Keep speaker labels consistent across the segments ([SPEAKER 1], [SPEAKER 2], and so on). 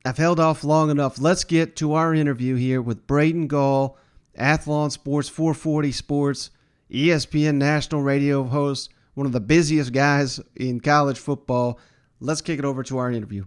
[SPEAKER 1] I've held off long enough. Let's get to our interview here with Braden Gall, Athlon Sports, 440 Sports, ESPN national radio host, one of the busiest guys in college football. Let's kick it over to our interview.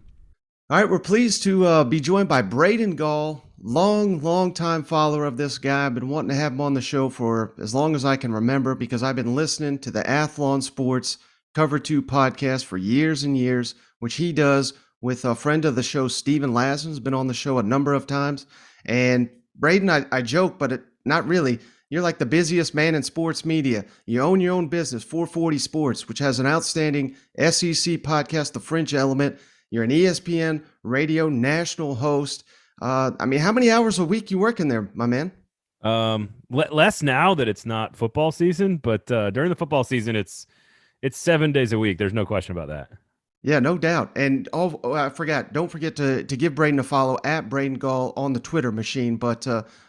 [SPEAKER 1] All right, we're pleased to be joined by Braden Gall, long time follower of this guy. I've been wanting to have him on the show for as long as I can remember because I've been listening to the Athlon Sports Cover 2 podcast for years and years, which he does with a friend of the show, Steven Lassen's been on the show a number of times. And Braden, I joke, but not really. You're like the busiest man in sports media. You own your own business, 440 Sports, which has an outstanding SEC podcast, The Fringe Element. You're an ESPN radio national host. How many hours a week you working there, my man?
[SPEAKER 2] Less now that it's not football season, but during the football season, it's 7 days a week. There's no question about that.
[SPEAKER 1] Yeah, no doubt. And I forgot. Don't forget to give Braden a follow at Braden Gall on the Twitter machine. But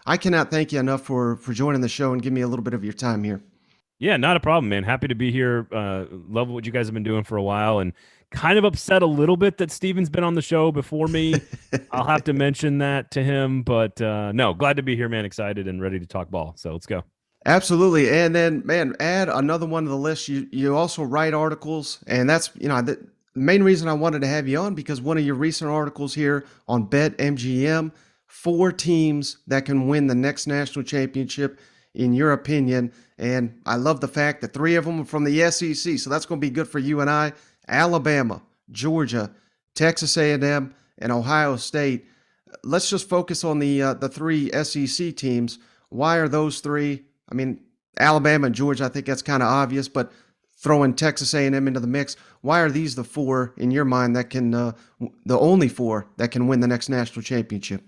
[SPEAKER 1] I cannot thank you enough for joining the show and giving me a little bit of your time here.
[SPEAKER 2] Yeah, not a problem, man. Happy to be here. Love what you guys have been doing for a while, and kind of upset a little bit that Steven's been on the show before me. I'll have to mention that to him, but no, glad to be here, man. Excited and ready to talk ball. So let's go.
[SPEAKER 1] Absolutely. And then, man, add another one to the list. You also write articles, and that's, the main reason I wanted to have you on, because one of your recent articles here on BetMGM, 4 teams that can win the next national championship, in your opinion. And I love the fact that 3 of them are from the SEC, so that's going to be good for you and I. Alabama, Georgia, Texas A&M, and Ohio State. Let's just focus on the 3 SEC teams. Why are those 3? I mean, Alabama and Georgia, I think that's kind of obvious, but throwing Texas A&M into the mix, why are these the 4 in your mind that can, the only 4 that can win the next national championship?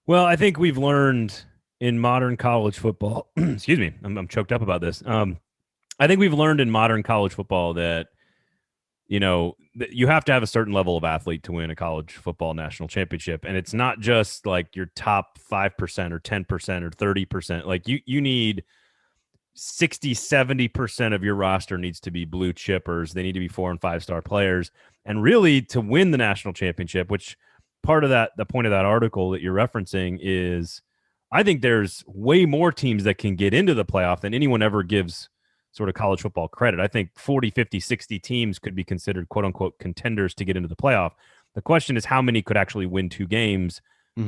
[SPEAKER 2] Well, I think we've learned in modern college football, excuse me, I'm choked up about this. I think we've learned in modern college football that, you have to have a certain level of athlete to win a college football national championship. And it's not just like your top 5% or 10% or 30%. Like you need 60, 70% of your roster needs to be blue chippers. They need to be 4- and 5-star players. And really, to win the national championship, which part of that, the point of that article that you're referencing is, I think there's way more teams that can get into the playoff than anyone ever gives sort of college football credit. I think 40, 50, 60 teams could be considered quote unquote contenders to get into the playoff. The question is how many could actually win 2 games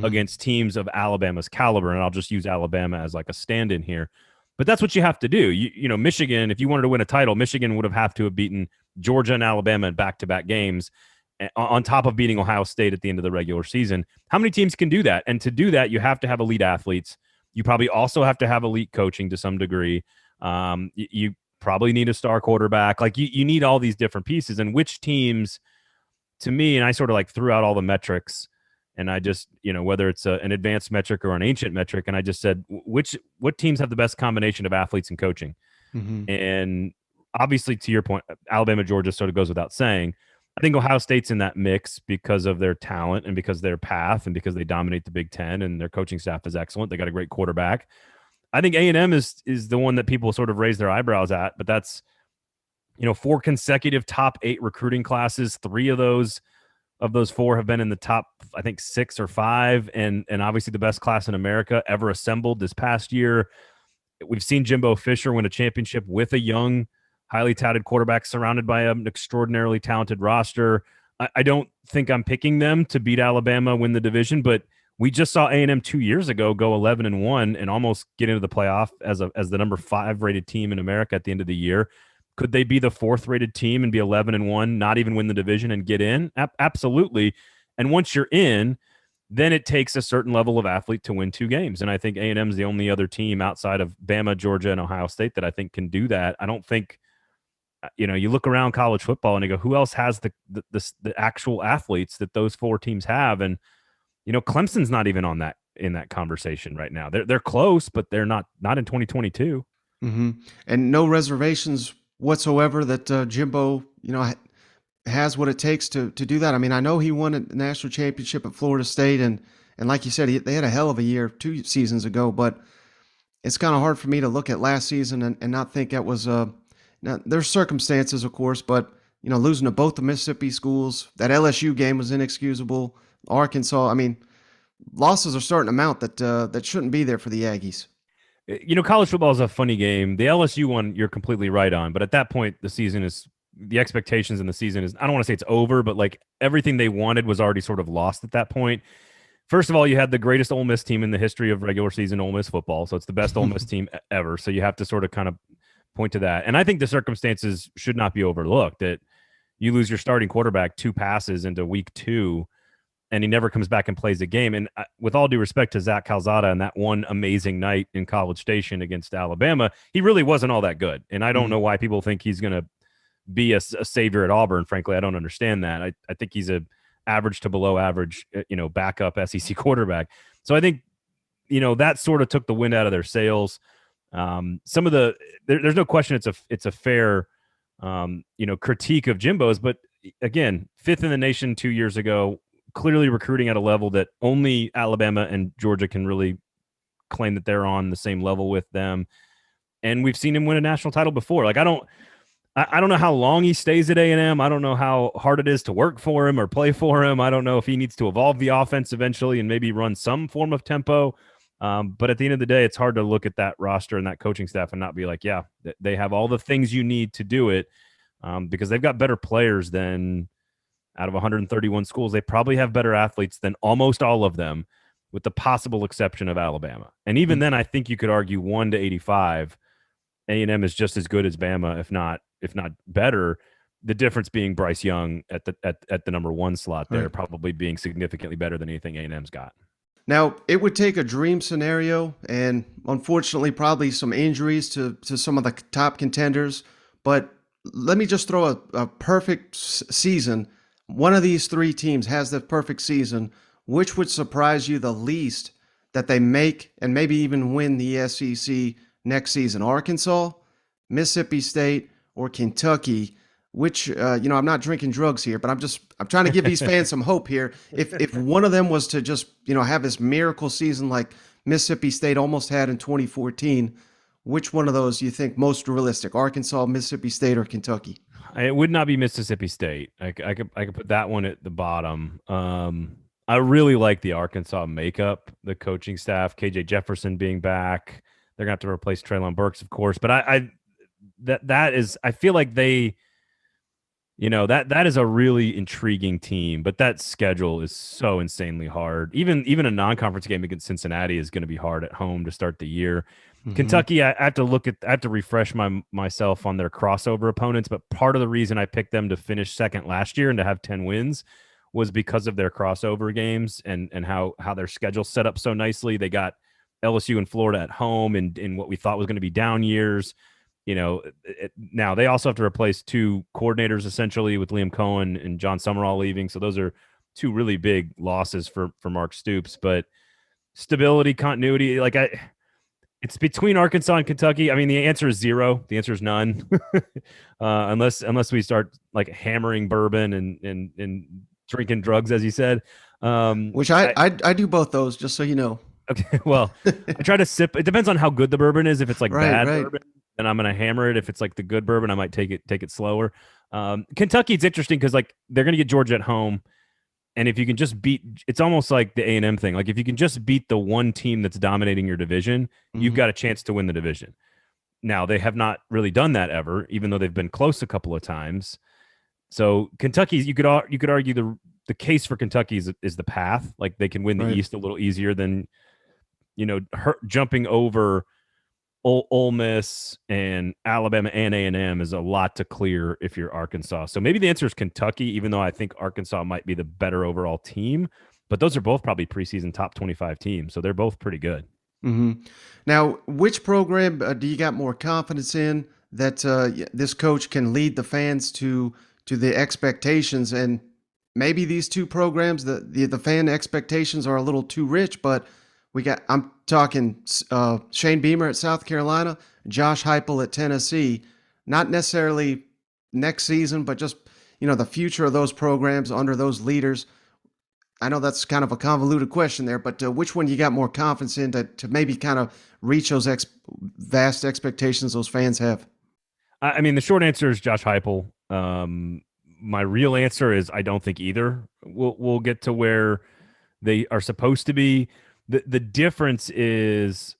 [SPEAKER 2] against teams of Alabama's caliber. And I'll just use Alabama as like a stand-in here. But that's what you have to do. Michigan, if you wanted to win a title, Michigan would have to have beaten Georgia and Alabama in back-to-back games on top of beating Ohio State at the end of the regular season. How many teams can do that? And to do that, you have to have elite athletes. You probably also have to have elite coaching to some degree. You probably need a star quarterback. Like you need all these different pieces. And which teams, to me, and I sort of like threw out all the metrics, and I just, whether it's an advanced metric or an ancient metric, and I just said, what teams have the best combination of athletes and coaching? And obviously, to your point, Alabama, Georgia sort of goes without saying. I think Ohio State's in that mix because of their talent and because of their path and because they dominate the Big Ten and their coaching staff is excellent. They got a great quarterback. I think A&M is the one that people sort of raise their eyebrows at, but that's, 4 consecutive top 8 recruiting classes. 3 of those 4 have been in the top, I think 6 or 5. And obviously the best class in America ever assembled this past year. We've seen Jimbo Fisher win a championship with a young, highly touted quarterback surrounded by an extraordinarily talented roster. I don't think I'm picking them to beat Alabama, win the division, but we just saw A&M 2 years ago go 11-1 and almost get into the playoff as the number 5 rated team in America at the end of the year. Could they be the 4th rated team and be 11-1, not even win the division and get in? Absolutely. And once you're in, then it takes a certain level of athlete to win 2 games. And I think A&M is the only other team outside of Bama, Georgia, and Ohio State that I think can do that. I don't think, you look around college football and you go, who else has the actual athletes that those 4 teams have? And, Clemson's not even on in that conversation right now. They're close, but they're not in 2022.
[SPEAKER 1] And no reservations whatsoever that Jimbo, has what it takes to do that. I mean, I know he won a national championship at Florida State, and like you said, they had a hell of a year 2 seasons ago, but it's kind of hard for me to look at last season and not think that was now, there's circumstances, of course, but losing to both the Mississippi schools, that LSU game was inexcusable. Arkansas. I mean, losses are starting to mount that shouldn't be there for the Aggies.
[SPEAKER 2] College football is a funny game. The LSU one, you're completely right on. But at that point, the expectations in the season is, I don't want to say it's over, but like everything they wanted was already sort of lost at that point. First of all, you had the greatest Ole Miss team in the history of regular season Ole Miss football. So it's the best Ole Miss team ever. So you have to sort of kind of point to that. And I think the circumstances should not be overlooked, that you lose your starting quarterback 2 passes into week 2, and he never comes back and plays a game. And with all due respect to Zach Calzada and that one amazing night in College Station against Alabama, he really wasn't all that good. And I don't know why people think he's going to be a savior at Auburn. Frankly, I don't understand that. I think he's a average to below average, backup SEC quarterback. So I think, that sort of took the wind out of their sails. Some of there's no question it's a fair, critique of Jimbo's, but again, 5th in the nation 2 years ago, clearly recruiting at a level that only Alabama and Georgia can really claim that they're on the same level with them. And we've seen him win a national title before. Like, I don't know how long he stays at A&M. I don't know how hard it is to work for him or play for him. I don't know if he needs to evolve the offense eventually and maybe run some form of tempo. But at the end of the day, it's hard to look at that roster and that coaching staff and not be like, yeah, they have all the things you need to do it, because they've got better players than, out of 131 schools, they probably have better athletes than almost all of them, with the possible exception of Alabama. And even then, I think you could argue 1 to 85, A&M is just as good as Bama, if not better. The difference being Bryce Young at the number 1 slot there, right, probably being significantly better than anything A&M's got.
[SPEAKER 1] Now, it would take a dream scenario, and unfortunately probably some injuries to some of the top contenders, but let me just throw a perfect season. One of these 3 teams has the perfect season. Which would surprise you the least that they make and maybe even win the SEC next season? Arkansas, Mississippi State, or Kentucky? Which, I'm not drinking drugs here, but I'm trying to give these fans some hope here. If one of them was to just, have this miracle season like Mississippi State almost had in 2014, which one of those do you think most realistic? Arkansas, Mississippi State, or Kentucky?
[SPEAKER 2] It would not be Mississippi State. I could put that one at the bottom. I really like the Arkansas makeup, the coaching staff, KJ Jefferson being back. They're gonna have to replace Treylon Burks, of course. But I feel like they, that is a really intriguing team. But that schedule is so insanely hard. Even a non-conference game against Cincinnati is going to be hard at home to start the year. Mm-hmm. Kentucky, I have to refresh myself on their crossover opponents, but part of the reason I picked them to finish second last year and to have 10 wins was because of their crossover games and how their schedule set up so nicely. They got LSU and Florida at home in what we thought was going to be down years. Now they also have to replace 2 coordinators essentially, with Liam Cohen and John Summerall leaving. So those are 2 really big losses for Mark Stoops, but stability, continuity, it's between Arkansas and Kentucky. I mean, the answer is 0. The answer is none, unless we start hammering bourbon and drinking drugs, as you said.
[SPEAKER 1] Which I do both those, just so you know.
[SPEAKER 2] Okay, well, I try to sip. It depends on how good the bourbon is. If it's bad bourbon, then I'm gonna hammer it. If it's the good bourbon, I might take it slower. Kentucky, it's interesting because they're gonna get Georgia at home. And if you can just beat, it's almost like the A&M thing. If you can just beat the one team that's dominating your division, you've got a chance to win the division. Now, they have not really done that ever, even though they've been close a couple of times. So Kentucky, you could argue the case for Kentucky is the path. They can win the East a little easier than, jumping over Ole Miss and Alabama and A&M is a lot to clear if you're Arkansas. So maybe the answer is Kentucky, even though I think Arkansas might be the better overall team. But those are both probably preseason top 25 teams, so they're both pretty good.
[SPEAKER 1] Mm-hmm. Now, which program do you got more confidence in that this coach can lead the fans to the expectations? And maybe these 2 programs, the fan expectations are a little too rich, but I'm talking Shane Beamer at South Carolina, Josh Heupel at Tennessee. Not necessarily next season, but just, the future of those programs under those leaders. I know that's kind of a convoluted question there, but which one you got more confidence in to maybe kind of reach those vast expectations those fans have?
[SPEAKER 2] I mean, the short answer is Josh Heupel. my real answer is I don't think either will get to where they are supposed to be. The difference is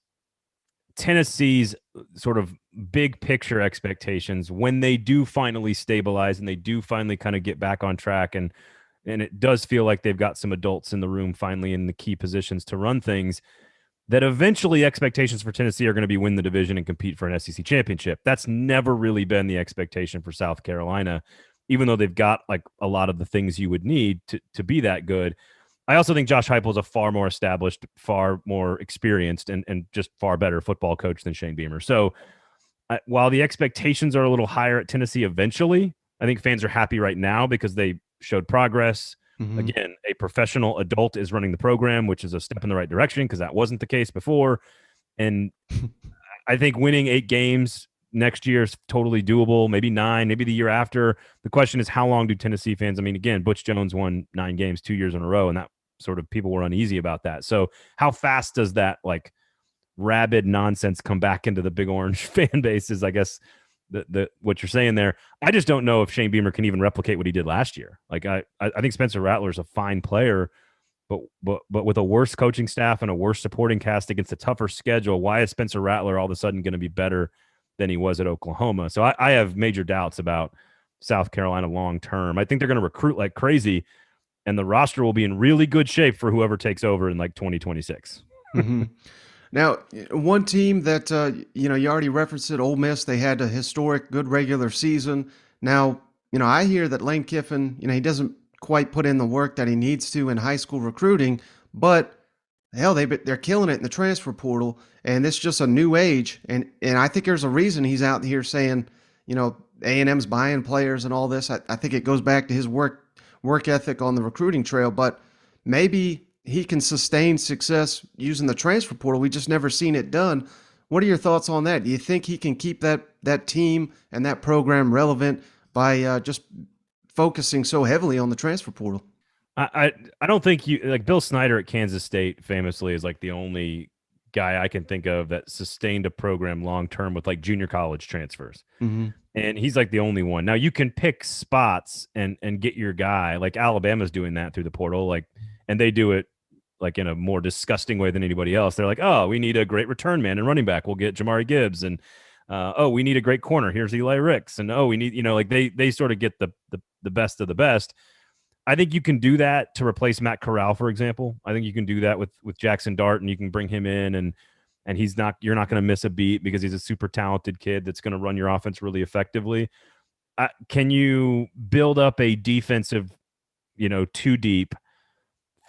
[SPEAKER 2] Tennessee's sort of big picture expectations when they do finally stabilize and they do finally kind of get back on track, and it does feel like they've got some adults in the room finally in the key positions to run things, that eventually expectations for Tennessee are going to be win the division and compete for an SEC championship. That's never really been the expectation for South Carolina, even though they've got like a lot of the things you would need to be that good. I also think Josh Heupel is a far more established, far more experienced, and just far better football coach than Shane Beamer. So while the expectations are a little higher at Tennessee eventually, I think fans are happy right now because they showed progress.
[SPEAKER 1] Mm-hmm.
[SPEAKER 2] Again, a professional adult is running the program, which is a step in the right direction because that wasn't the case before. And I think winning 8 games next year is totally doable, maybe 9, maybe the year after. The question is, how long do Tennessee fans, I mean, again, Butch Jones won 9 games 2 years in a row, and that sort of people were uneasy about that. So how fast does that like rabid nonsense come back into the Big Orange fan base is, I guess, the what you're saying there. I just don't know if Shane Beamer can even replicate what he did last year. Like I think Spencer Rattler is a fine player, but with a worse coaching staff and a worse supporting cast against a tougher schedule, why is Spencer Rattler all of a sudden going to be better than he was at Oklahoma? So I have major doubts about South Carolina long term. I think they're going to recruit like crazy, and the roster will be in really good shape for whoever takes over in like 2026.
[SPEAKER 1] Mm-hmm. Now, one team that, you already referenced it, Ole Miss, they had a historic good regular season. Now, I hear that Lane Kiffin, he doesn't quite put in the work that he needs to in high school recruiting, but hell, they're killing it in the transfer portal, and it's just a new age. And I think there's a reason he's out here saying, A&M's buying players and all this. I think it goes back to his work ethic on the recruiting trail, but maybe he can sustain success using the transfer portal. We just never seen it done. What are your thoughts on that? Do you think he can keep that team and that program relevant by just focusing so heavily on the transfer portal?
[SPEAKER 2] I don't think you like Bill Snyder at Kansas State famously is like the only guy I can think of that sustained a program long term with like junior college transfers.
[SPEAKER 1] Mm-hmm.
[SPEAKER 2] And he's like the only one. Now you can pick spots and get your guy. Like Alabama's doing that through the portal, like, and they do it like in a more disgusting way than anybody else. They're like, oh, we need a great return man and running back. We'll get Jamari Gibbs. And oh, we need a great corner. Here's Eli Ricks. And oh, we need, like they sort of get the best of the best. I think you can do that to replace Matt Corral, for example. I think you can do that with Jackson Dart, and you can bring him in, and you're not going to miss a beat because he's a super talented kid that's going to run your offense really effectively. Can you build up a defensive, too deep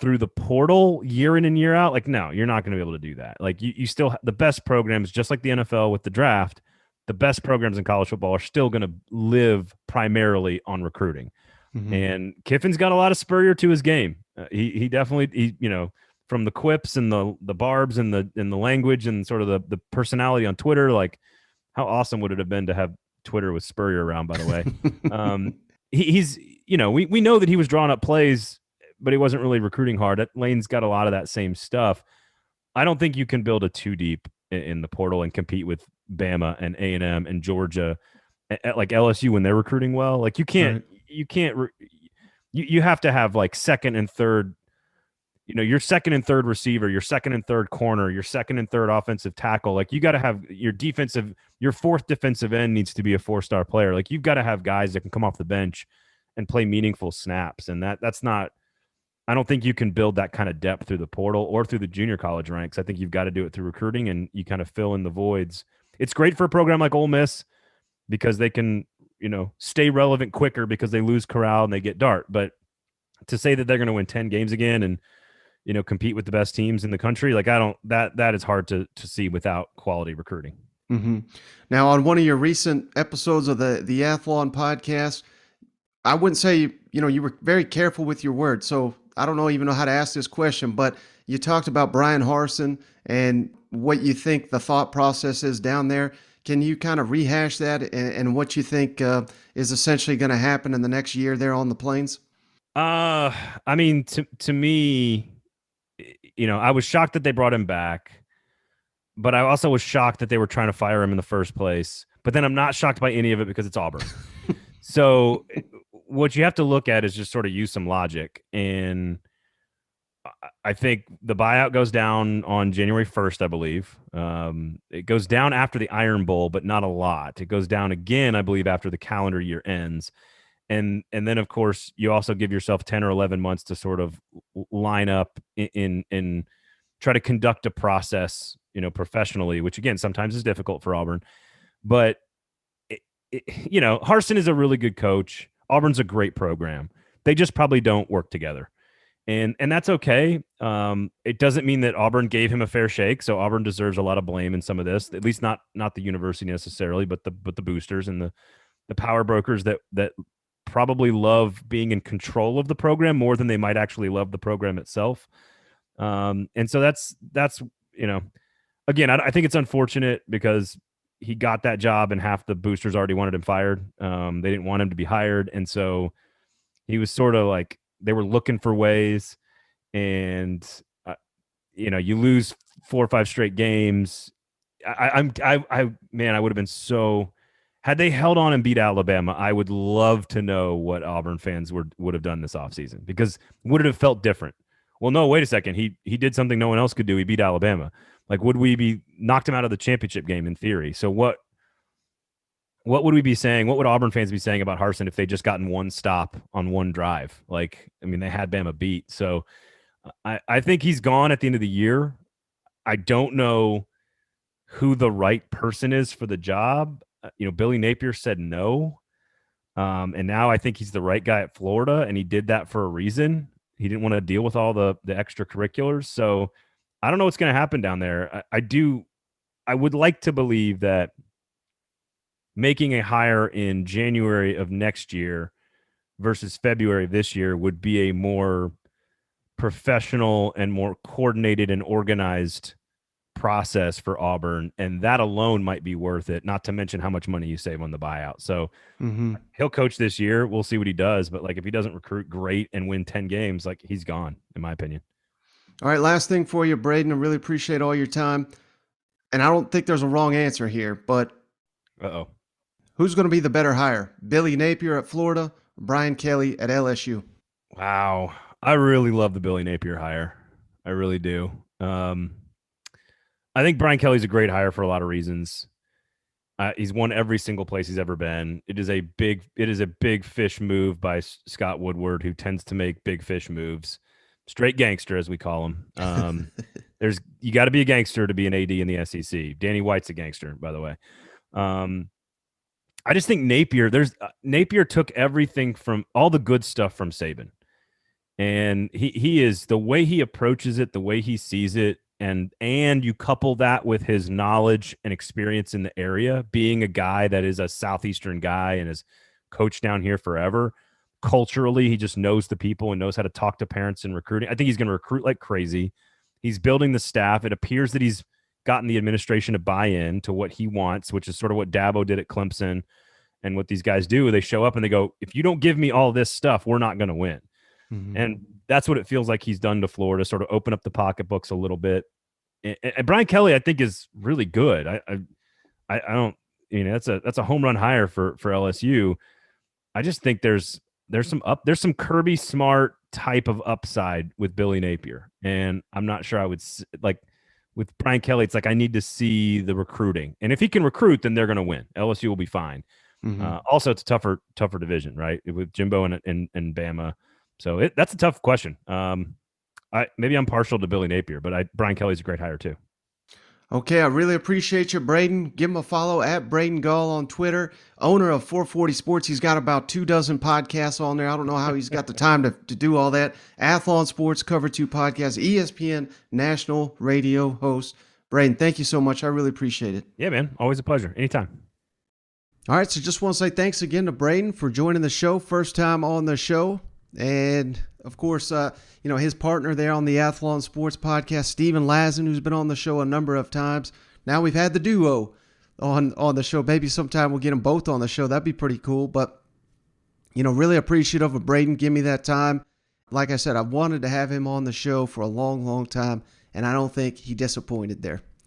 [SPEAKER 2] through the portal year in and year out? Like, no, you're not going to be able to do that. Like you still the best programs, just like the NFL with the draft, the best programs in college football are still going to live primarily on recruiting. Mm-hmm. And Kiffin's got a lot of Spurrier to his game. He definitely, from the quips and the barbs and the language and sort of the personality on Twitter, like how awesome would it have been to have Twitter with Spurrier around, by the way. He's, we know that he was drawing up plays, but he wasn't really recruiting hard. Lane's got a lot of that same stuff. I don't think you can build a too deep in the portal and compete with Bama and A&M and Georgia at like LSU when they're recruiting well. Like you can't, you have to have like second and third, your second and third receiver, your second and third corner, your second and third offensive tackle. Like you got to have your fourth defensive end needs to be a 4-star player. Like you've got to have guys that can come off the bench and play meaningful snaps. And that's not, I don't think you can build that kind of depth through the portal or through the junior college ranks. I think you've got to do it through recruiting, and you kind of fill in the voids. It's great for a program like Ole Miss because they can, stay relevant quicker because they lose Corral and they get Dart. But to say that they're going to win 10 games again and, compete with the best teams in the country, like that is hard to see without quality recruiting.
[SPEAKER 1] Mm-hmm. Now, on one of your recent episodes of the Athlon podcast, I wouldn't say, you were very careful with your words. So I don't even know how to ask this question, but you talked about Brian Harsin and what you think the thought process is down there. Can you kind of rehash that and what you think is essentially going to happen in the next year there on the Plains?
[SPEAKER 2] I mean, to me, I was shocked that they brought him back, but I also was shocked that they were trying to fire him in the first place. But then I'm not shocked by any of it because it's Auburn. So what you have to look at is just sort of use some logic. And I think the buyout goes down on January 1st, I believe. It goes down after the Iron Bowl, but not a lot. It goes down again, I believe, after the calendar year ends. And then, of course, you also give yourself 10 or 11 months to sort of line up in try to conduct a process, professionally, which, again, sometimes is difficult for Auburn. But, Harsin is a really good coach. Auburn's a great program. They just probably don't work together. And that's okay. It doesn't mean that Auburn gave him a fair shake. So Auburn deserves a lot of blame in some of this, at least not the university necessarily, but the boosters and the power brokers that probably love being in control of the program more than they might actually love the program itself. And so that's again, I think it's unfortunate because he got that job and half the boosters already wanted him fired. They didn't want him to be hired. And so he was sort of like, they were looking for ways, and you lose 4 or 5 straight games. I would have been so. Had they held on and beat Alabama, I would love to know what Auburn fans would have done this offseason, because would it have felt different? Well, no, wait a second. He did something no one else could do. He beat Alabama. Like, would we be knocked him out of the championship game in theory? So what would we be saying? What would Auburn fans be saying about Harsin if they just gotten one stop on one drive? Like, I mean, they had Bama beat. So I think he's gone at the end of the year. I don't know who the right person is for the job. Billy Napier said no. And now I think he's the right guy at Florida, and he did that for a reason. He didn't want to deal with all the extracurriculars. So I don't know what's going to happen down there. I would like to believe that making a hire in January of next year versus February of this year would be a more professional and more coordinated and organized process for Auburn, and that alone might be worth it, not to mention how much money you save on the buyout. So he'll coach this year. We'll see what he does, but like, if he doesn't recruit great and win 10 games, like, he's gone, in my opinion.
[SPEAKER 1] All right, last thing for you, Braden. I really appreciate all your time, and I don't think there's a wrong answer here, but who's going to be the better hire, Billy Napier at Florida or Brian Kelly at LSU?
[SPEAKER 2] Wow, I really love the Billy Napier hire. I really do. I think Brian Kelly's a great hire for a lot of reasons. He's won every single place he's ever been. It is a big fish move by Scott Woodward, who tends to make big fish moves. Straight gangster, as we call him. You got to be a gangster to be an AD in the SEC. Danny White's a gangster, by the way. I just think Napier took everything from all the good stuff from Saban, and he is, the way he approaches it, the way he sees it. And you couple that with his knowledge and experience in the area, being a guy that is a Southeastern guy and has coached down here forever. Culturally, he just knows the people and knows how to talk to parents and recruiting. I think he's going to recruit like crazy. He's building the staff. It appears that he's gotten the administration to buy in to what he wants, which is sort of what Dabo did at Clemson and what these guys do. They show up and they go, if you don't give me all this stuff, we're not going to win. And that's what it feels like he's done to Florida, sort of open up the pocketbooks a little bit. And Brian Kelly, I think, is really good. I don't, that's a home run hire for LSU. I just think there's some Kirby Smart type of upside with Billy Napier, and I'm not sure I would like with Brian Kelly. It's like, I need to see the recruiting, and if he can recruit, then they're going to win. LSU will be fine. Also, it's a tougher division, right, with Jimbo and Bama. So that's a tough question. Maybe I'm partial to Billy Napier, but Brian Kelly's a great hire too.
[SPEAKER 1] Okay, I really appreciate you, Braden. Give him a follow at Braden Gall on Twitter. Owner of 440 Sports. He's got about 24 podcasts on there. I don't know how he's got the time to do all that. Athlon Sports, Cover 2 podcast, ESPN national radio host. Braden, thank you so much. I really appreciate it.
[SPEAKER 2] Yeah, man. Always a pleasure. Anytime.
[SPEAKER 1] All right, so just want to say thanks again to Braden for joining the show. First time on the show. And, of course, his partner there on the Athlon Sports podcast, Steven Lazen, who's been on the show a number of times. Now we've had the duo on the show. Maybe sometime we'll get them both on the show. That'd be pretty cool. But, really appreciative of Braden giving me that time. Like I said, I wanted to have him on the show for a long, long time, and I don't think he disappointed there.